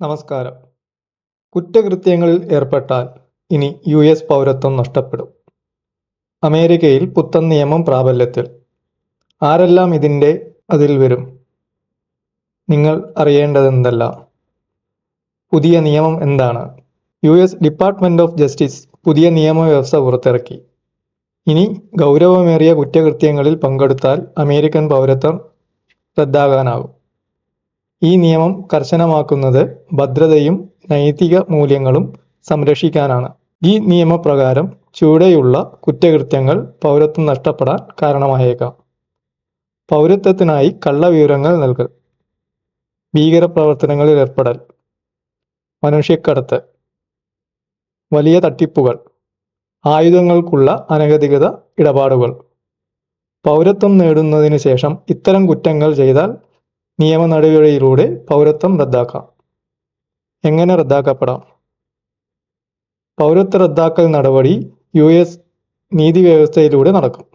നമസ്കാരം. കുറ്റകൃത്യങ്ങളിൽ ഏർപ്പെട്ടാൽ ഇനി US പൗരത്വം നഷ്ടപ്പെടും. അമേരിക്കയിൽ പുത്തൻ നിയമം പ്രാബല്യത്തിൽ. ആരെല്ലാം അതിൽ വരും? നിങ്ങൾ അറിയേണ്ടതെന്തെല്ലാം? പുതിയ നിയമം എന്താണ്? US ഡിപ്പാർട്ട്മെന്റ് ഓഫ് ജസ്റ്റിസ് പുതിയ നിയമവ്യവസ്ഥ പുറത്തിറക്കി. ഇനി ഗൗരവമേറിയ കുറ്റകൃത്യങ്ങളിൽ പങ്കെടുത്താൽ അമേരിക്കൻ പൗരത്വം റദ്ദാക്കാനാകും. ഈ നിയമം കർശനമാക്കുന്നത് ഭദ്രതയും നൈതിക മൂല്യങ്ങളും സംരക്ഷിക്കാനാണ്. ഈ നിയമപ്രകാരം ചുവടെയുള്ള കുറ്റകൃത്യങ്ങൾ പൗരത്വം നഷ്ടപ്പെടാൻ കാരണമായേക്കാം. പൗരത്വത്തിനായി കള്ളവിവരങ്ങൾ നൽകൽ, ഭീകരപ്രവർത്തനങ്ങളിൽ ഏർപ്പെടൽ, മനുഷ്യക്കടത്ത്, വലിയ തട്ടിപ്പുകൾ, ആയുധങ്ങൾക്കുള്ള അനധികൃത ഇടപാടുകൾ. പൗരത്വം നേടുന്നതിന് ശേഷം ഇത്തരം കുറ്റങ്ങൾ ചെയ്താൽ നിയമ നടപടിയിലൂടെ പൗരത്വം റദ്ദാക്കാം. എങ്ങനെ റദ്ദാക്കപ്പെടാം? പൗരത്വ റദ്ദാക്കൽ നടപടി US നീതിവ്യവസ്ഥയിലൂടെ നടക്കും.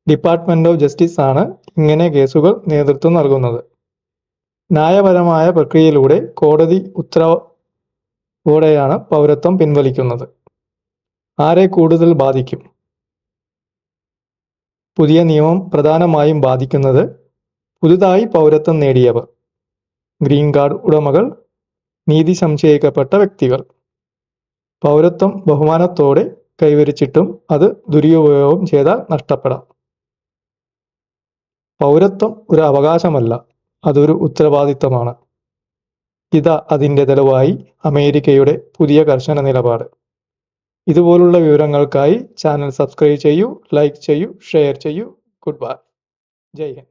ഡിപ്പാർട്ട്മെന്റ് ഓഫ് ജസ്റ്റിസ് ആണ് ഇങ്ങനെ കേസുകൾ നേതൃത്വം നൽകുന്നത്. ന്യായപരമായ പ്രക്രിയയിലൂടെ കോടതി ഉത്തരവോടെയാണ് പൗരത്വം പിൻവലിക്കുന്നത്. ആരെ കൂടുതൽ ബാധിക്കും? പുതിയ നിയമം പ്രധാനമായും ബാധിക്കുന്നത് പുതുതായി പൗരത്വം നേടിയവർ, ഗ്രീൻ കാർഡ് ഉടമകൾ, നീതി സംശയിക്കപ്പെട്ട വ്യക്തികൾ. പൗരത്വം ബഹുമാനത്തോടെ കൈവരിച്ചിട്ടും അത് ദുരുപയോഗം ചെയ്താൽ നഷ്ടപ്പെടാം. പൗരത്വം ഒരു അവകാശമല്ല, അതൊരു ഉത്തരവാദിത്തമാണ്. ഇതാ അതിൻ്റെ തെളിവായി അമേരിക്കയുടെ പുതിയ കർശന നിലപാട്. ഇതുപോലുള്ള വിവരങ്ങൾക്കായി ചാനൽ സബ്സ്ക്രൈബ് ചെയ്യൂ, ലൈക്ക് ചെയ്യൂ, ഷെയർ ചെയ്യൂ. Good bye. ജയ് ഹിന്ദ്.